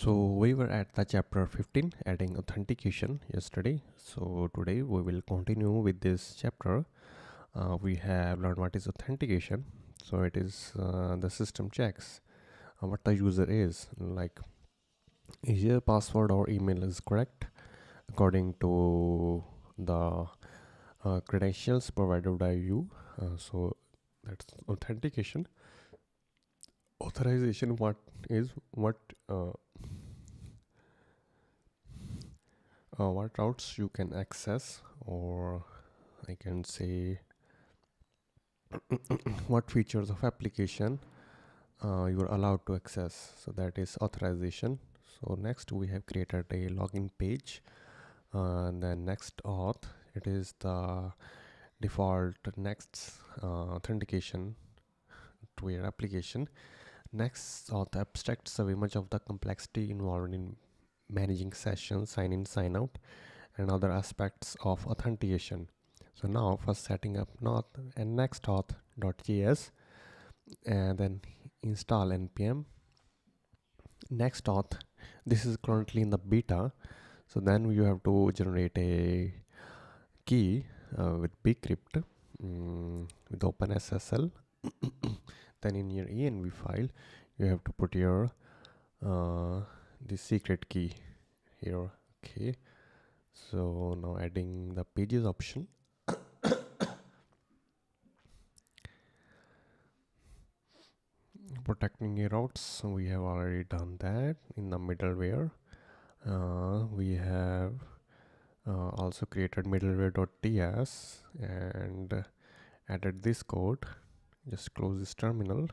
So we were at the chapter 15 adding authentication yesterday. So today we will continue with this chapter. We have learned what is authentication. So it is the system checks what the user is your password or email is correct according to the credentials provided by you. So that's authentication. Authorization, uh, what routes you can access, or I can say what features of application you are allowed to access. So that is authorization. So next we have created a login page, and then next auth, it is the default next authentication to your application. Next auth abstracts away much of the complexity involved in managing sessions, sign in, sign out, and other aspects of authentication. So now first setting up auth and next auth.js, and then install npm next auth. This is currently in the beta, so then you have to generate a key with bcrypt with OpenSSL. Then in your env file you have to put your the secret key here. Okay, so now adding the pages option. Protecting your routes, so we have already done that. In the middleware we have also created middleware.ts and added this code. Just close this terminal.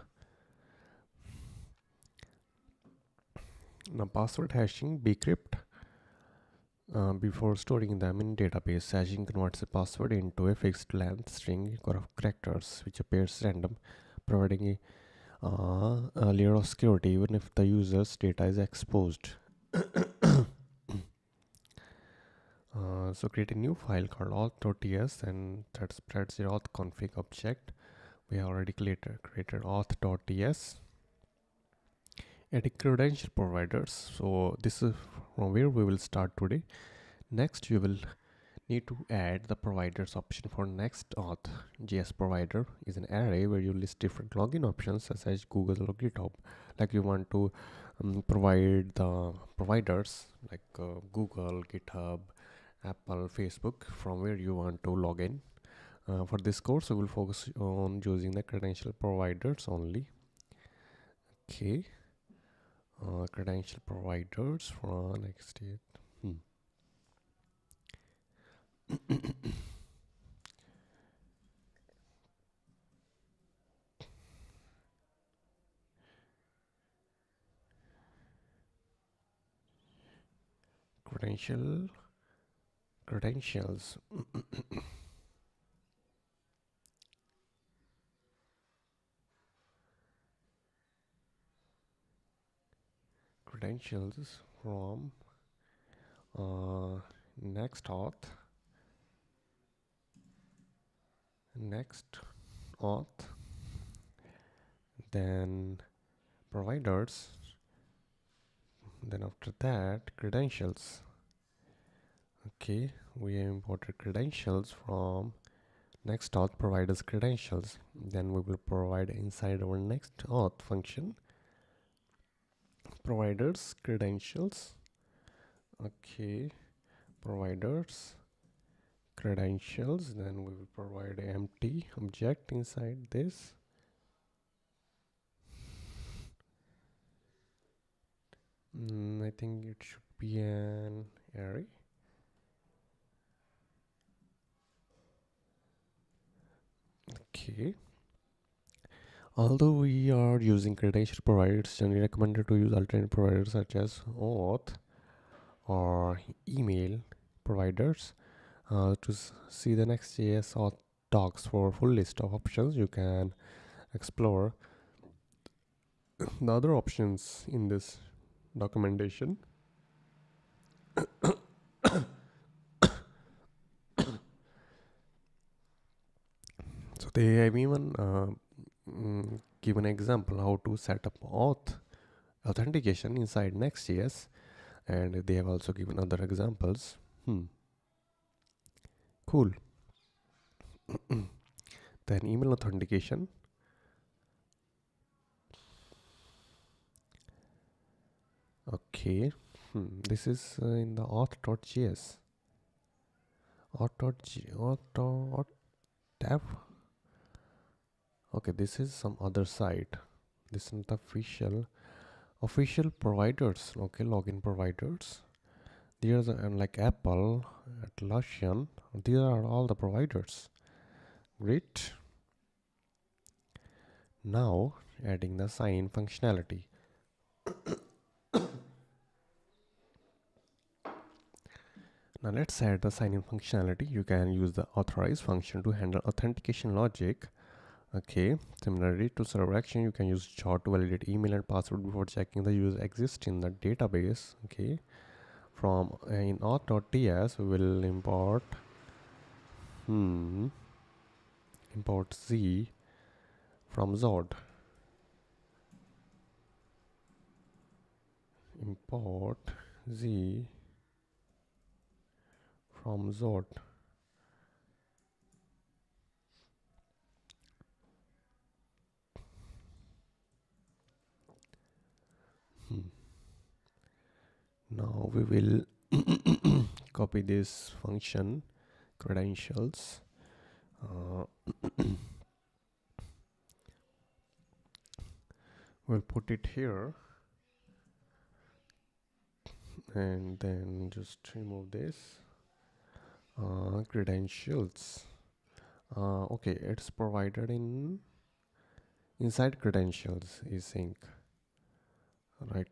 Now password hashing bcrypt. Before storing them in database, hashing converts a password into a fixed length string of characters which appears random, providing a layer of security even if the user's data is exposed. So create a new file called auth.ts, and that spreads your auth config object. We have already created auth.ts. Adding credential providers. So this is from where we will start today. Next, you will need to add the providers option for next auth. JS provider is an array where you list different login options such as Google or GitHub. Like you want to provide the providers like Google, GitHub, Apple, Facebook, from where you want to log in. For this course, we will focus on using the credential providers only. Okay, credential providers for Next.js. Credentials. Credentials from next auth, then providers, then after that credentials. Okay, we imported credentials from next auth providers credentials. Then we will provide inside our next auth function providers credentials. Okay, providers credentials, then we will provide an empty object inside this. I think it should be an array. Okay, although we are using credential providers, generally recommended to use alternate providers such as auth or email providers. To see the Next.js auth docs for full list of options, you can explore the other options in this documentation. So they have even given an example how to set up auth authentication inside Next.js, and they have also given other examples. Cool. Then email authentication. Okay. This is in the auth.js. Auth tab. Okay, this is some other site. This is the official providers. Okay, login providers. There's like Apple, Atlassian. These are all the providers. Great. Now adding the sign functionality. Now let's add the sign-in functionality. You can use the authorize function to handle authentication logic. Okay, similarly to server action, you can use char to validate email and password before checking the user exists in the database. Okay, from in auth.ts we will import import z from zod. Import z from zod. Now we will copy this function credentials. We'll put it here and then just remove this credentials. Okay, it's provided in inside credentials is sync. Right.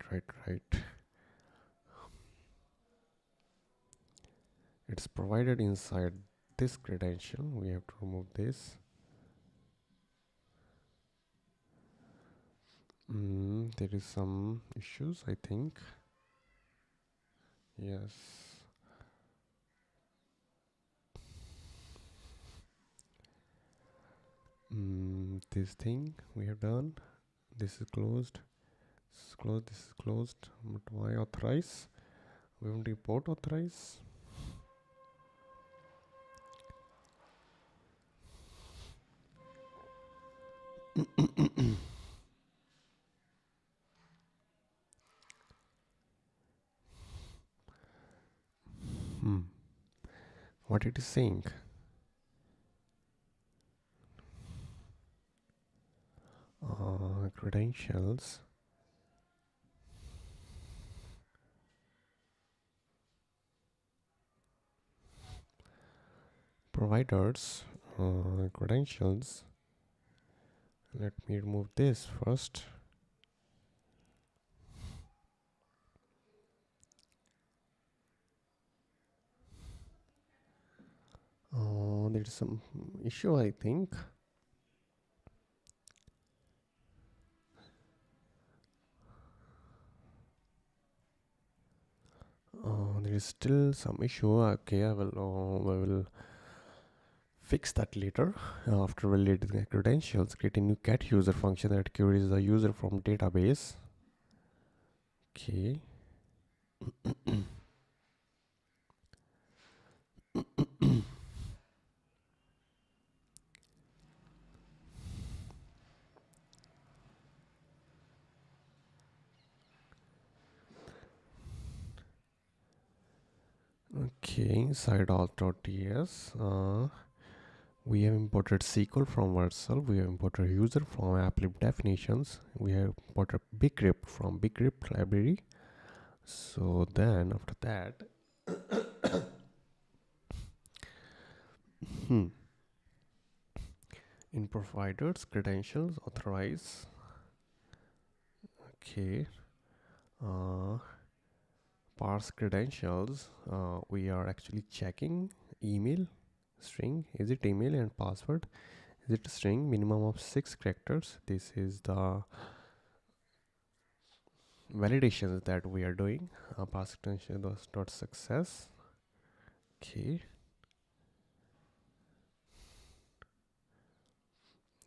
It's provided inside this credential. We have to remove this. There is some issues, I think. Yes. This thing we have done. This is closed. This is closed. This is closed. But why authorize? We want to import authorize. What it is saying? Credentials. Providers. Credentials. Let me remove this first. There's some issue, I think. There is still some issue. Okay, I will fix that later. After validating the credentials, create a new get user function that queries the user from database. Okay. Okay, inside auth.ts, we have imported SQL from Vercel. We have imported user from applib definitions. We have imported bcrypt from bcrypt library. So then after that, in providers credentials authorize. Okay. Parse credentials. We are actually checking email string. Is it email and password? Is it a string? Minimum of 6 characters. This is the validations that we are doing. Parse credentials dot success. Okay.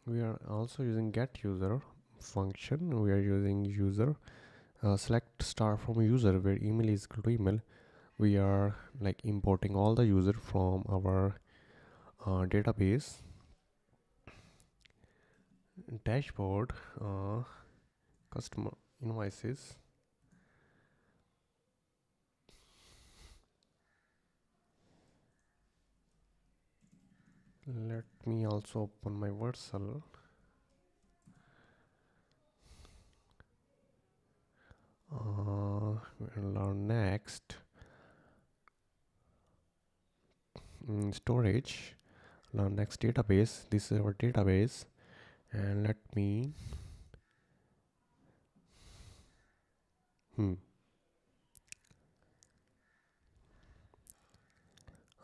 We are also using get user function. We are using user select star from user where email is equal to email. We are like importing all the user from our database dashboard, customer invoices. Let me also open my Versal. We'll learn next storage. Learn next database. This is our database, and let me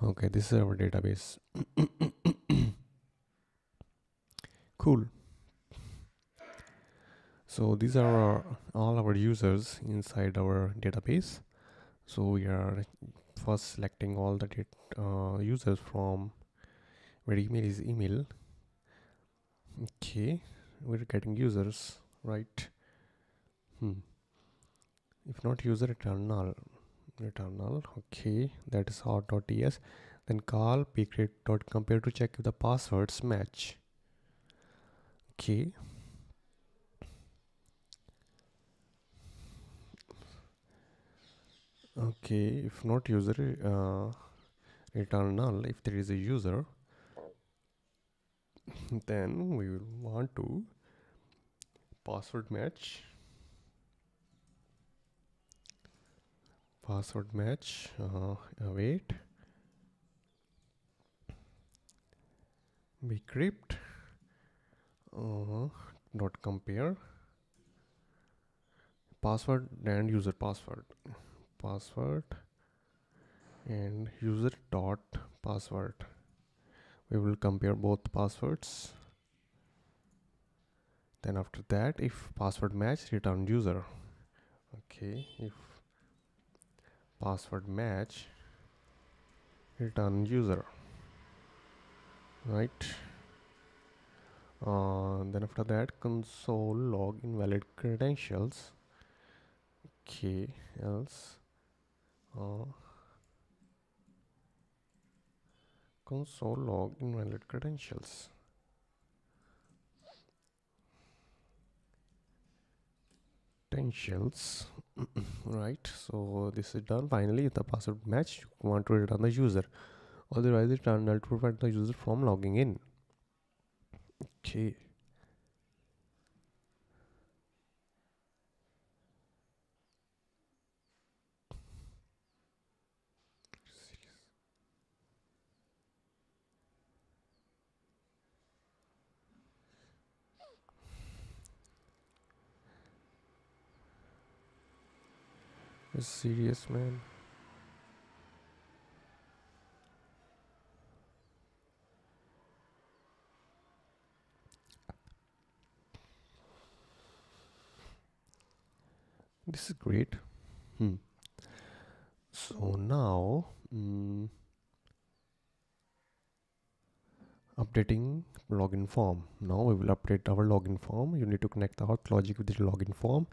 okay, this is our database. Cool. So these are all our users inside our database. So we are first selecting all the users from where email is email. Okay, we're getting users, right? If not user, return null. Okay, that is auth.ts. Then call pcreate.compare to check if the passwords match. Okay. Okay, if not user, return null. If there is a user, then we will want to password match. Wait, bcrypt dot compare password and user password and user dot password. We will compare both passwords. Then after that, if password match, return user. Okay, if password match, return user, right? Then after that, console log invalid credentials. Okay, else console log invalid credentials. Right, so this is done. Finally, if the password match, you want to return the user, otherwise return null to prevent the user from logging in. Okay. It's serious, man. This is great. So now updating login form. Now we will update our login form. You need to connect the auth logic with the login form.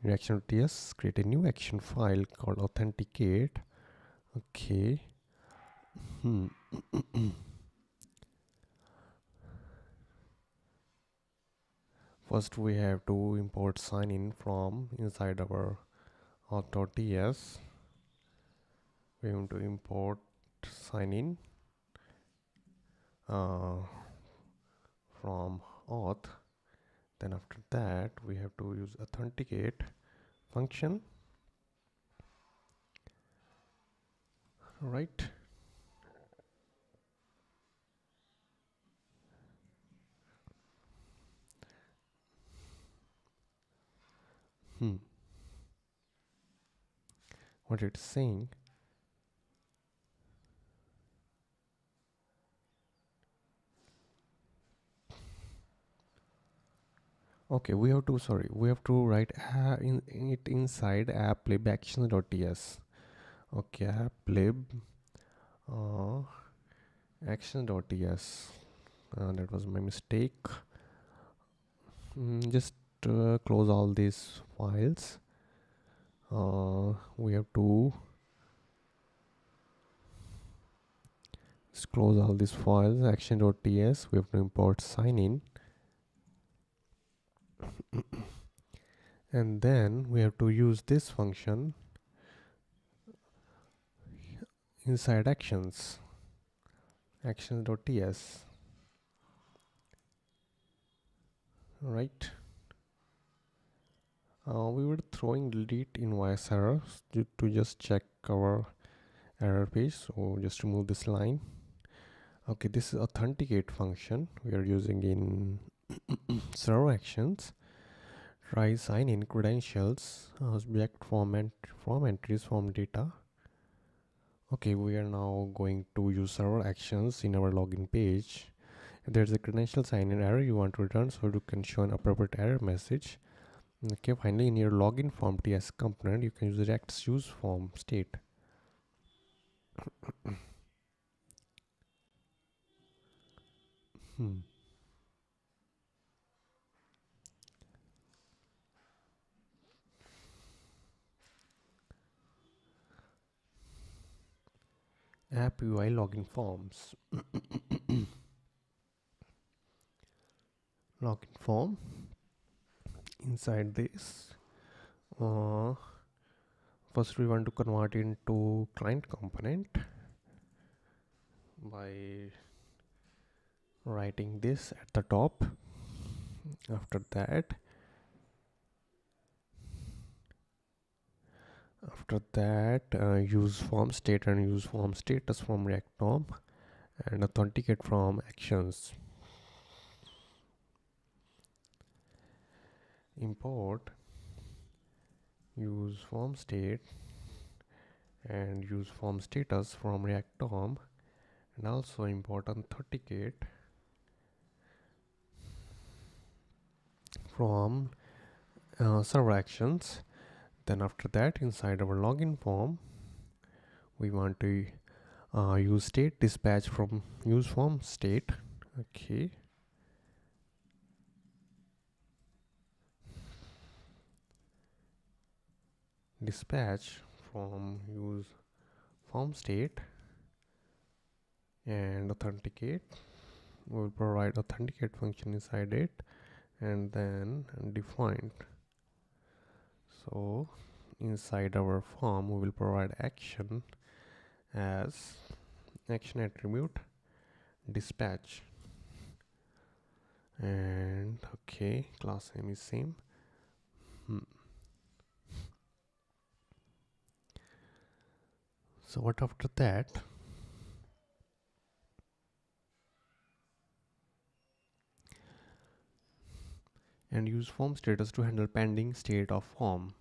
In action.ts, create a new action file called authenticate. Okay. First we have to import sign in from inside our auth.ts. We want to import sign in from auth. Then after that we have to use authenticate function, right? What it's saying. Okay, we have to write in it inside applib action.ts. Okay, applib action.ts. That was my mistake. Just close all these files. We have to just close all these files. Action.ts, we have to import sign in, and then we have to use this function inside actions.ts, right? We were throwing delete invoice errors to just check our error page, so just remove this line. Okay, this is authenticate function we are using in server actions. Try sign in credentials, object form entries from data. Okay, we are now going to use server actions in our login page. If there's a credential sign in error you want to return, so you can show an appropriate error message. Okay, finally in your login form TS component you can use React's use form state. App UI login forms. Login form. Inside this, first we want to convert into client component by writing this at the top. After that, use form state and use form status from React DOM and authenticate from actions. Import use form state and use form status from React DOM, and also import authenticate from server actions. Then after that, inside our login form we want to use state dispatch from use form state. Okay, dispatch from use form state and authenticate. We will provide authenticate function inside it and then defined. So inside our form we will provide action as action attribute dispatch, and okay, class name is same. So what after that? And use form status to handle pending state of form.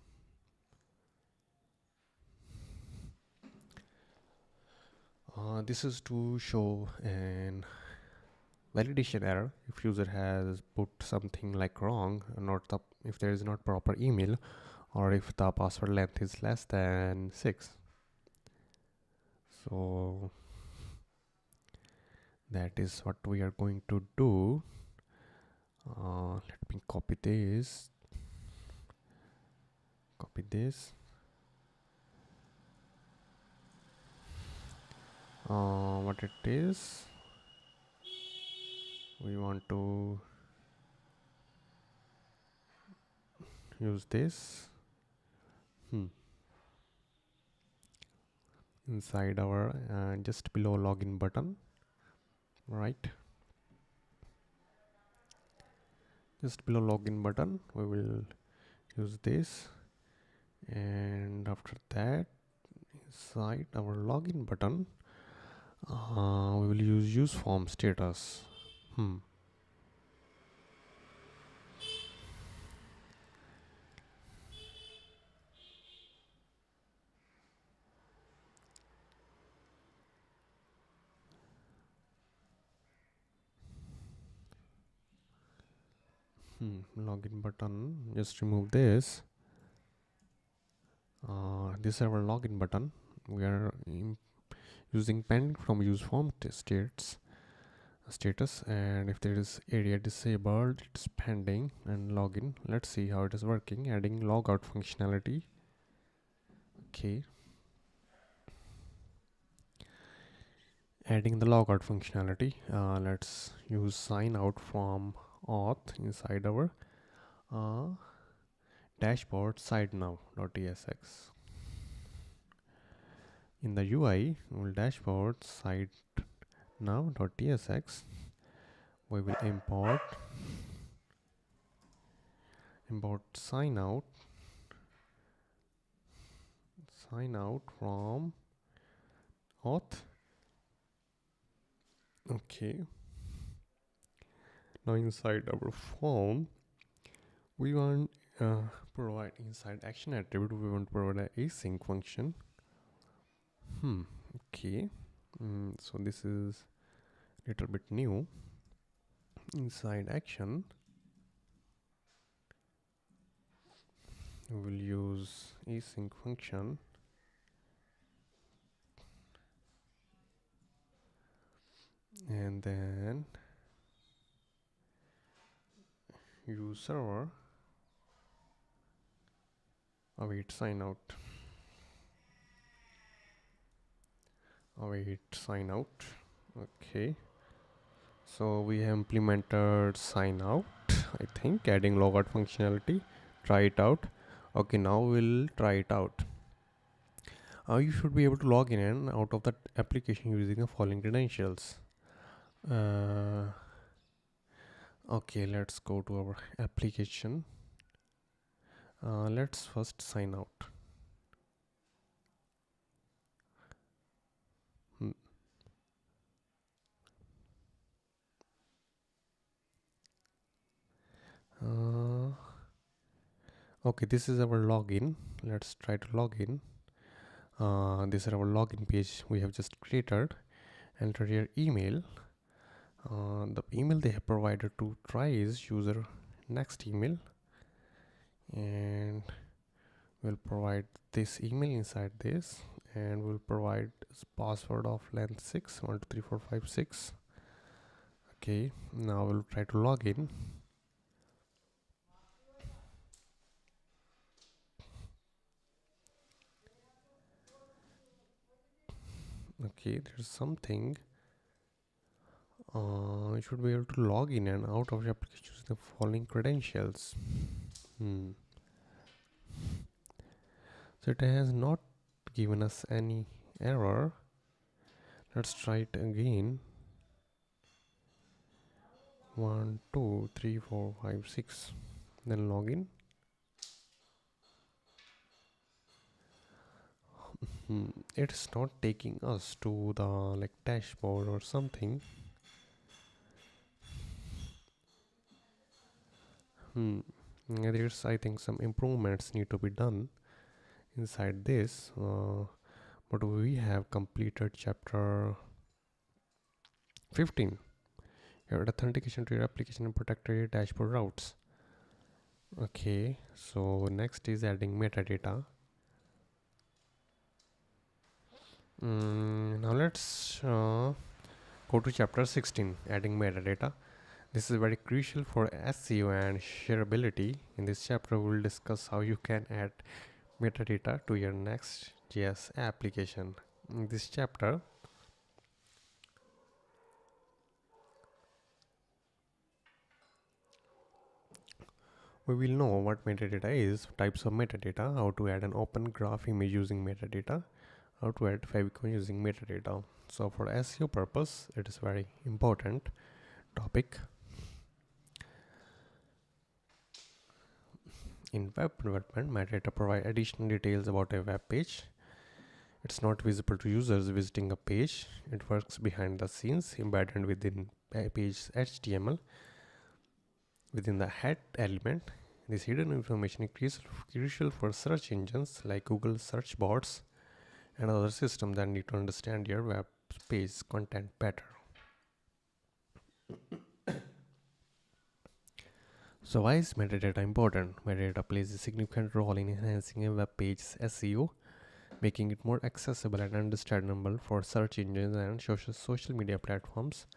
This is to show an validation error if user has put something like wrong, if there is not proper email, or if the password length is less than 6. So that is what we are going to do. Let me copy this. What it is, we want to use this inside our just below login button, right? Just below login button we will use this, and after that inside our login button we will use form status. Login button, just remove this. This is our login button. We are using pending from use form status, and if there is area disabled, it's pending and login. Let's see how it is working. Adding logout functionality. Okay. Adding the logout functionality, let's use sign out from auth inside our uh, dashboard side now.tsx. In the UI, we'll dashboard side now.tsx. We will import sign out from auth. Okay. Now inside our form, we want provide inside action attribute. We want to provide a async function. Okay. So this is little bit new. Inside action, we will use async function, and then use server await sign out. Okay, so we have implemented sign out, I think, adding logout functionality. Try it out. Okay, now we'll try it out. You should be able to log in and out of that application using the following credentials. Okay, let's go to our application. Let's first sign out. Okay, this is our login. Let's try to log in. This is our login page we have just created. Enter your email. The email they have provided to try is user next email, and we'll provide this email inside this, and we'll provide password of length 6 1 2 3 4 5 6. Okay, now we'll try to log in. Okay, there's something. You should be able to log in and out of your application using the following credentials. So it has not given us any error. Let's try it again. 1 2 3 4 5 6. Then login. It's not taking us to the dashboard or something. There's, I think, some improvements need to be done inside this. But we have completed chapter 15. Your authentication to your application and protected your dashboard routes. Okay, so next is adding metadata. Now let's go to chapter 16, adding metadata. This is very crucial for SEO and shareability. In this chapter, we will discuss how you can add metadata to your Next.js application. In this chapter, we will know what metadata is, types of metadata, how to add an open graph image using metadata, how to add favicon using metadata. So for SEO purpose, it is very important topic. In web development, metadata provide additional details about a web page. It's not visible to users visiting a page. It works behind the scenes, embedded within a page's HTML. Within the head element, this hidden information is crucial for search engines like Google search bots and other systems that need to understand your web page content better. So why is metadata important? Metadata plays a significant role in enhancing a web page's SEO, making it more accessible and understandable for search engines and social media platforms.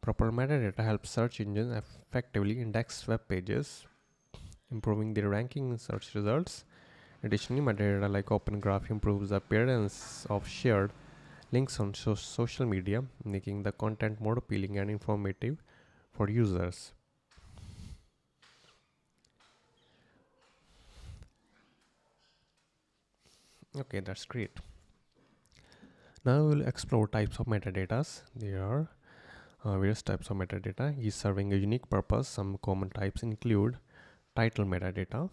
Proper metadata helps search engines effectively index web pages, improving their ranking in search results. Additionally, metadata like Open Graph improves the appearance of shared links on social media, making the content more appealing and informative for users. Okay, that's great. Now we will explore types of metadatas. There are various types of metadata, each serving a unique purpose. Some common types include title metadata.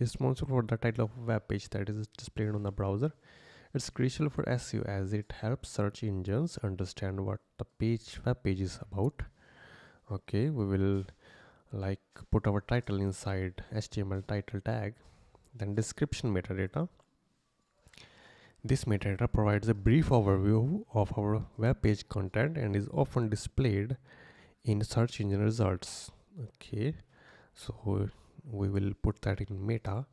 Responsible for the title of a web page that is displayed on the browser. It's crucial for SEO as it helps search engines understand what the web page is about. Okay, we will like put our title inside HTML title tag. Then description metadata. This metadata provides a brief overview of our web page content and is often displayed in search engine results. Okay, so we will put that in meta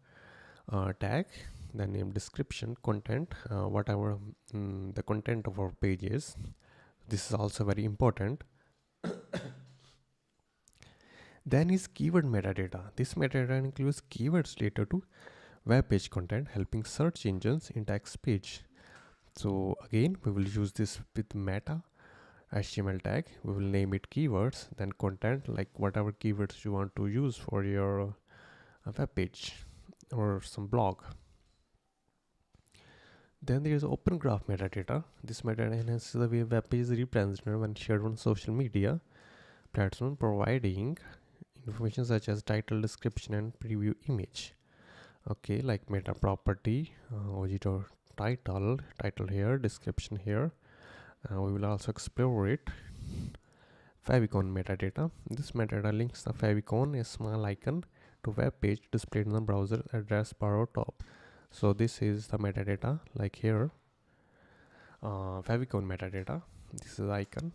tag, the name, description, content, whatever the content of our page is. This is also very important. Then is keyword metadata. This metadata includes keywords related to web page content, helping search engines index page. So again, we will use this with meta HTML tag. We will name it keywords, then content, like whatever keywords you want to use for your web page or some blog. Then there is open graph metadata. This metadata enhances the way web page is represented when shared on social media platform, providing information such as title, description, and preview image. Okay, like meta property, title here, description here. We will also explore it. Favicon metadata. This metadata links the favicon, a small icon, to web page displayed in the browser address bar or top. So this is the metadata, like here. Favicon metadata. This is the icon.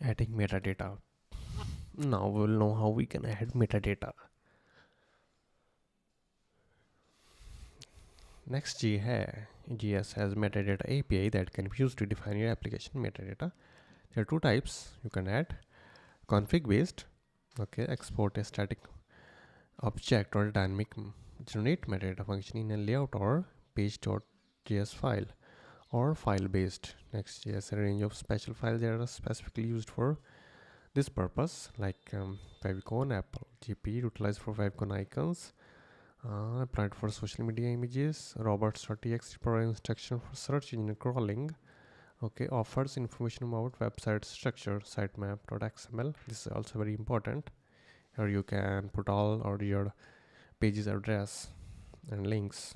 Adding metadata. Now we'll know how we can add metadata. Next.js has metadata API that can be used to define your application metadata. There are two types you can add. Config based, okay, export a static object or dynamic generate metadata function in a layout or page.js file, or file based. Next.js a range of special files that are specifically used for this purpose, like favicon, Apple GP utilized for favicon icons, applied for social media images, robots.txt provides instruction for search engine crawling. Okay, offers information about website structure, sitemap.xml. This is also very important. Here you can put all or your page's address and links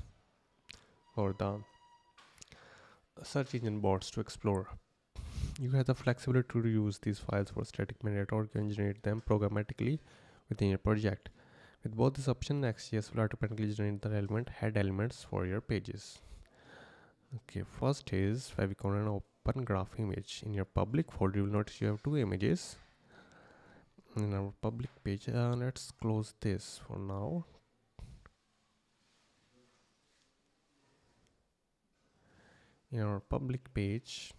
for the search engine bots to explore. You have the flexibility to use these files for static metadata, or you can generate them programmatically within your project. With both this option, Next.js will automatically generate the relevant head elements for your pages. Okay, first is favicon and open graph image. In your public folder, you will notice you have two images in our public page. Let's close this for now. In our public page,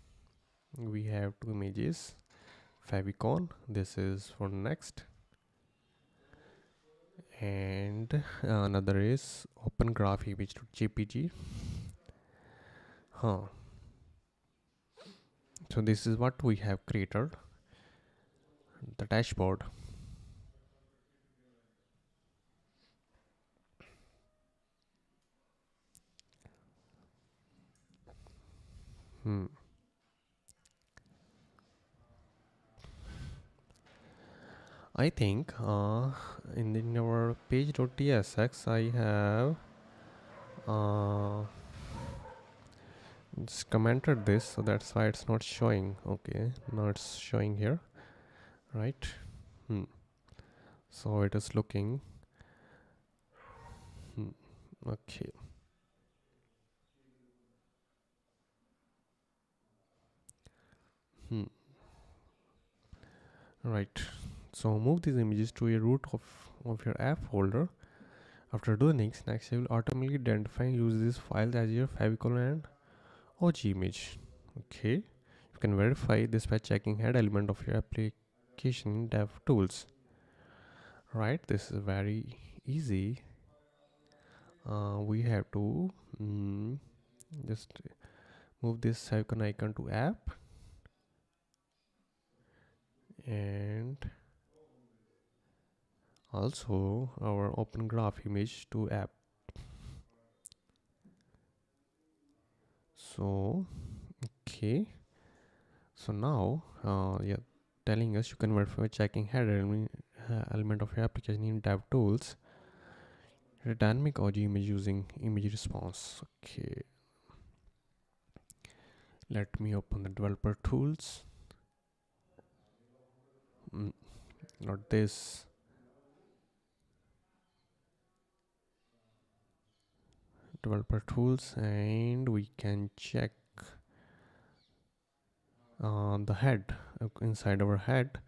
we have two images. Favicon, this is for next, and another is open graph image.jpg. So this is what we have created, the dashboard. I think in our page.tsx I have just commented this, so that's why it's not showing. Okay, now it's showing here, right? So it is looking okay. Right, so move these images to a root of your app folder. After doing next, you will automatically identify and use these files as your favicon and OG image. Okay, you can verify this by checking head element of your application in dev tools. Right, this is very easy. We have to just move this icon to app, and also our open graph image to app. So okay, so now yeah, telling us you can verify checking head element of your application in dev tools, dynamic OG image using image response. Okay, let me open the developer tools. Not this. Developer tools, and we can check the head. Inside our head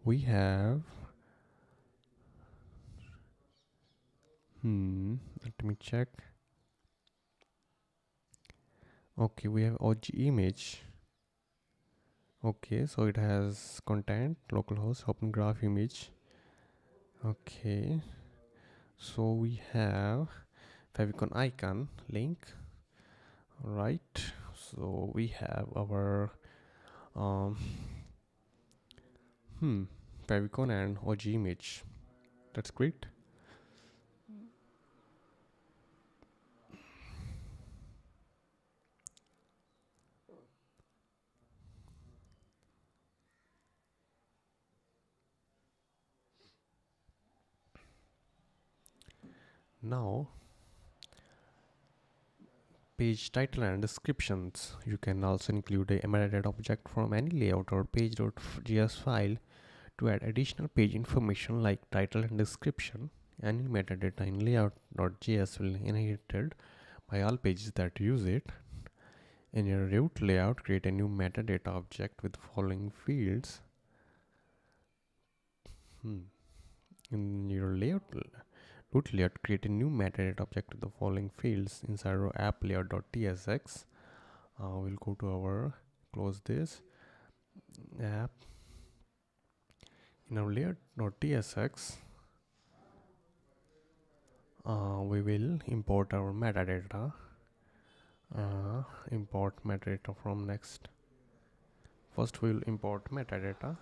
we have let me check. Okay, we have OG image. Okay, so it has content, localhost, open graph image. Okay, so we have favicon icon link, right? So we have our favicon and OG image. That's great. Now page title and descriptions. You can also include a metadata object from any layout or page.js file to add additional page information like title and description. Any metadata in layout.js will be inherited by all pages that use it. In your root layout, create a new metadata object with the following fields. In your root layout, create a new metadata object with the following fields inside our app layout.tsx. We'll go to our, close this app. In our layout.tsx, we will import our metadata. Import metadata from Next. First we will import metadata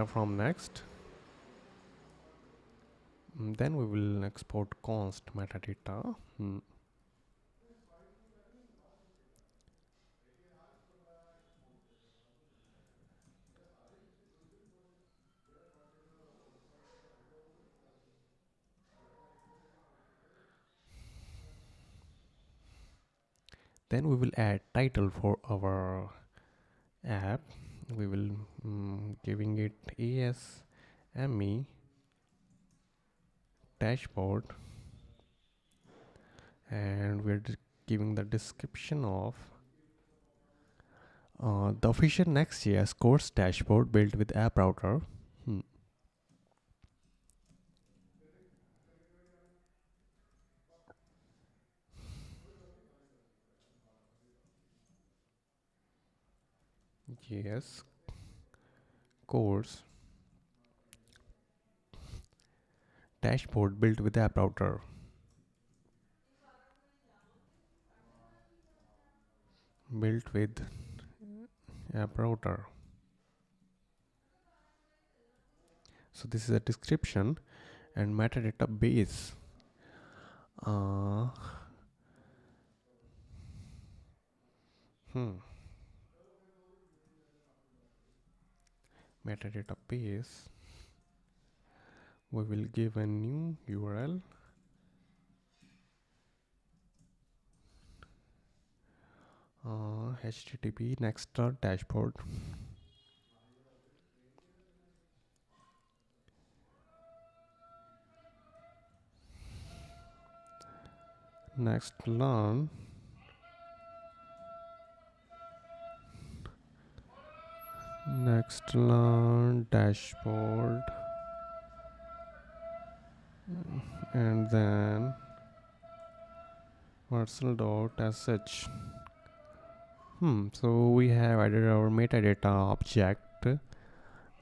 from Next. Then we will export const metadata. Then we will add title for our app. We will giving it ASME dashboard, and we're giving the description of the official Next.js course dashboard built with app router. Yes, course dashboard built with app router. Built with app router. So this is a description and metadata base. Metadata base. We will give a new URL. HTTP next dashboard. Next learn dashboard, and then parcel.sh. So we have added our metadata object,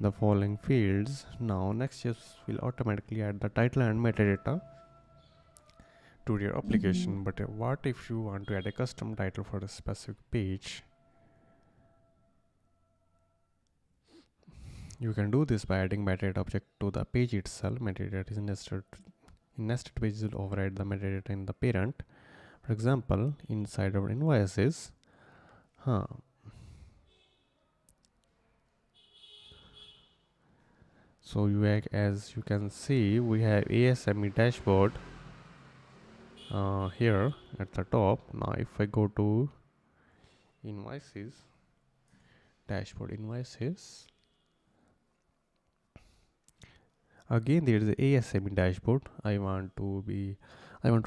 the following fields. Now Next.js will automatically add the title and metadata to your application. But what if you want to add a custom title for a specific page? You can do this by adding metadata object to the page itself. Metadata is nested. In nested pages will override the metadata in the parent. For example, inside our invoices, so as you can see, we have ASME dashboard here at the top. Now if I go to invoices, dashboard invoices, again there is a ASME dashboard. I want to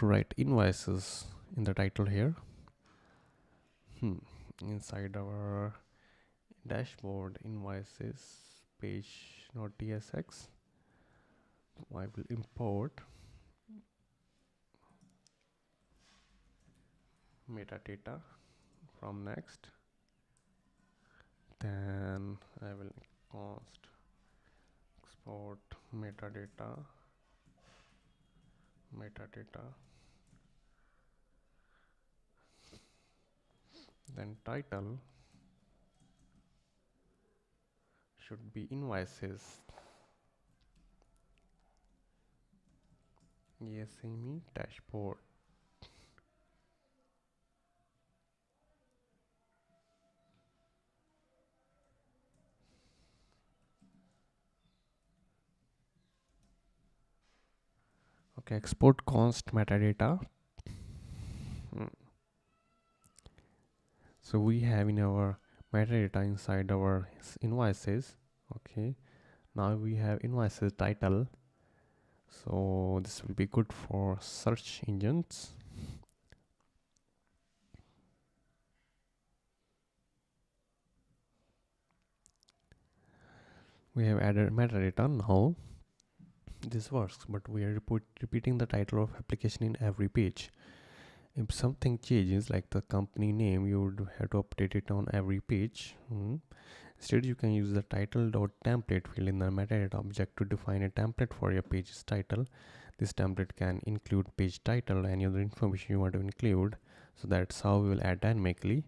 write invoices in the title here. Inside our dashboard invoices page .tsx, I will import metadata from Next. Then I will const export metadata. Then title should be invoices. ASME dashboard. Okay, export const metadata. So we have in our metadata inside our invoices. Okay, now we have invoices title. So this will be good for search engines. We have added metadata. Now this works, but we are repeating the title of application in every page. If something changes, like the company name, you would have to update it on every page. Instead, you can use the title.template field in the metadata object to define a template for your page's title. This template can include page title and any other information you want to include. So that's how we will add dynamically.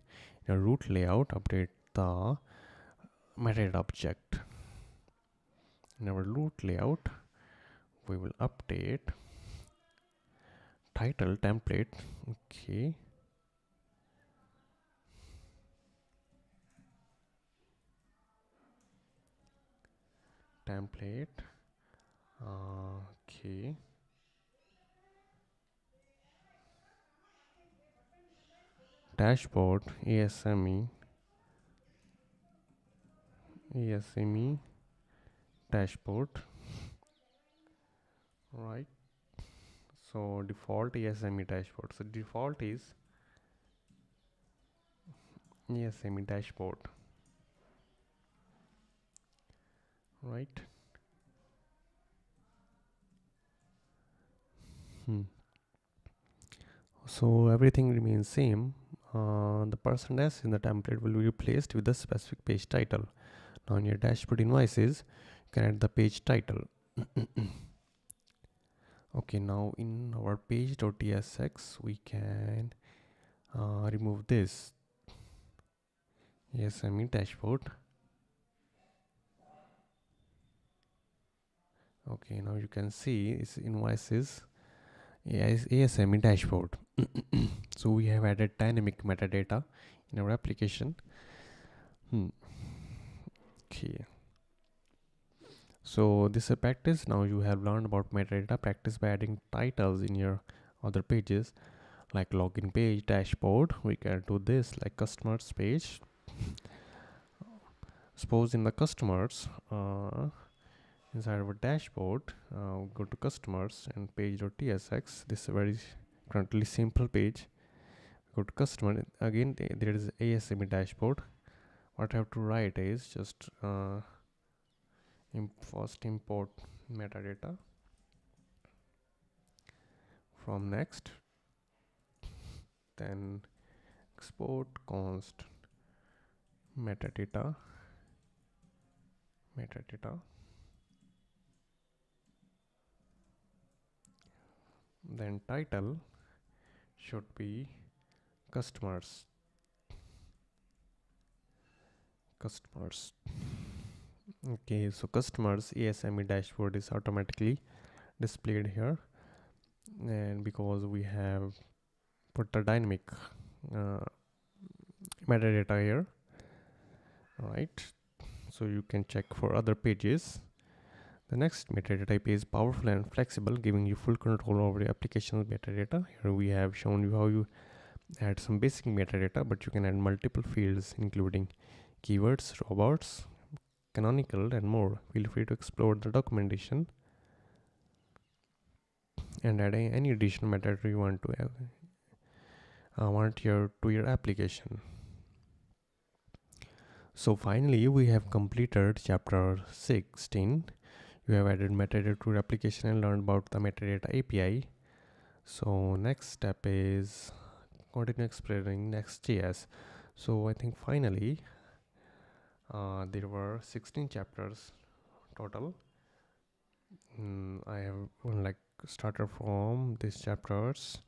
In our root layout, update the metadata object. In our root layout, we will update title template. Okay. Template. Okay. Dashboard ASME dashboard, right? So default ASME dashboard. So default is ASME dashboard, right? So everything remains same. The person S in the template will be replaced with the specific page title. Now in your dashboard invoices, you can add the page title. Okay, now in our page.tsx, we can remove this ASME dashboard. Okay, now you can see it's invoices ASME dashboard. So we have added dynamic metadata in our application. Okay. So this is a practice. Now you have learned about metadata. Practice by adding titles in your other pages, like login page, dashboard. We can do this like customers page. Suppose in the customers, inside our dashboard, go to customers and page.tsx. This is a very currently simple page. Go to customer. Again, there is ASME dashboard. What I have to write is just first import metadata from Next, then export const metadata, metadata. Then title should be customers, customers. Okay, so customers ASME dashboard is automatically displayed here, and because we have put the dynamic uh, metadata here, right? So you can check for other pages. The next metadata type is powerful and flexible, giving you full control over your application's metadata. Here we have shown you how you add some basic metadata, but you can add multiple fields including keywords, robots, canonical, and more. Feel free to explore the documentation and add any additional metadata you want to to your application. So finally, we have completed chapter 16. You have added metadata to your application and learned about the metadata API. So next step is continue exploring Next.js. So I think finally there were 16 chapters total. I have started from these chapters,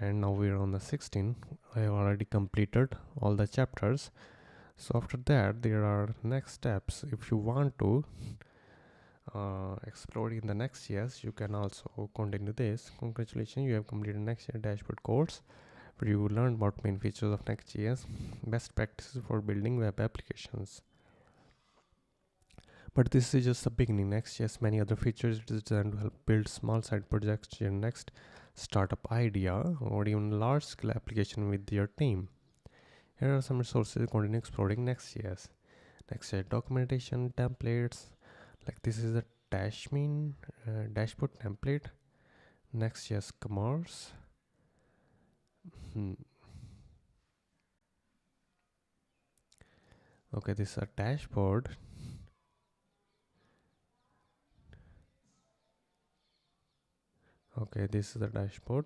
and now we're on the 16. I have already completed all the chapters. So after that, there are next steps. If you want to explore in the Next.js, you can also continue this. Congratulations, you have completed Next.js dashboard course, where you will learn about main features of Next.js, best practices for building web applications. But this is just the beginning. Next.js many other features. It is designed to help build small side projects, your next startup idea, or even large scale application with your team. Here are some resources. Continue exploring Next.js. Next.js documentation, templates. Like this is a dashboard template. Next.js commerce. Okay, this is a dashboard. Okay, this is the dashboard.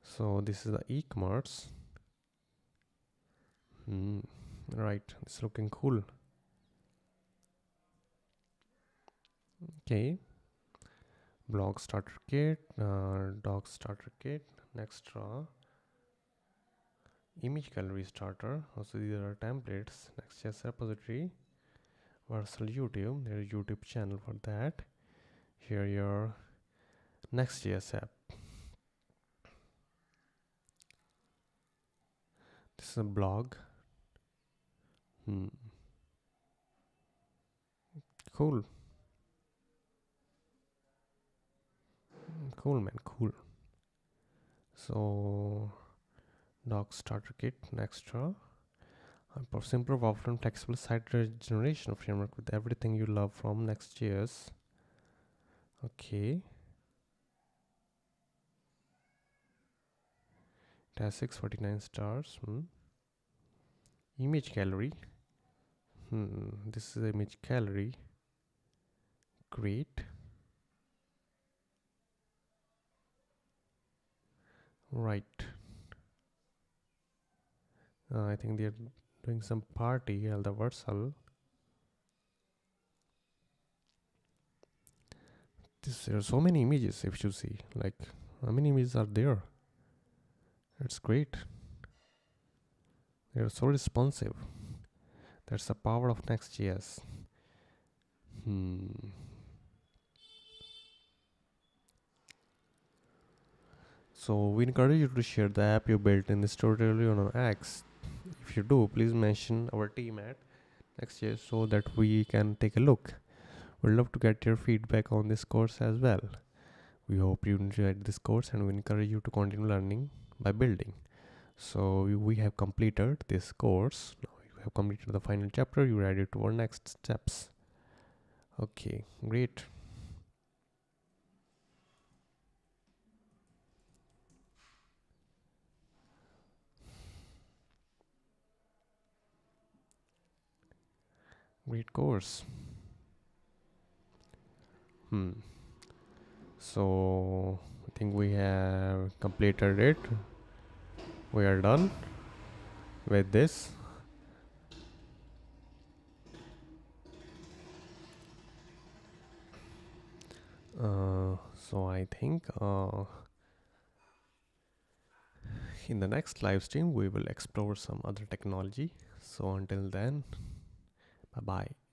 So this is the e-commerce. Right, it's looking cool. Okay, blog starter kit, doc starter kit, next image gallery starter. Also these are templates. Next.js repository, Versal YouTube. There's a YouTube channel for that. Here your Next.js app. This is a blog. Cool. Cool, man, cool. So doc starter kit, Nextra. For simple, powerful, and flexible site generation framework with everything you love from Next.js. Okay. It has 649 stars. Image gallery. This is image gallery. Great. Right. I think they're doing some party at the Versal. There are so many images. If you see, like, how many images are there? It's great. They're so responsive. That's the power of Next.js. So we encourage you to share the app you built in this tutorial on X. If you do, please mention our team at Next.js so that we can take a look. We'd love to get your feedback on this course as well. We hope you enjoyed this course, and we encourage you to continue learning by building. So we have completed this course. Now you have completed the final chapter. You're ready to our next steps. Okay, great. Great course. So I think we have completed it. We are done. with this. So I think in the next live stream we will explore some other technology. So until then, bye bye.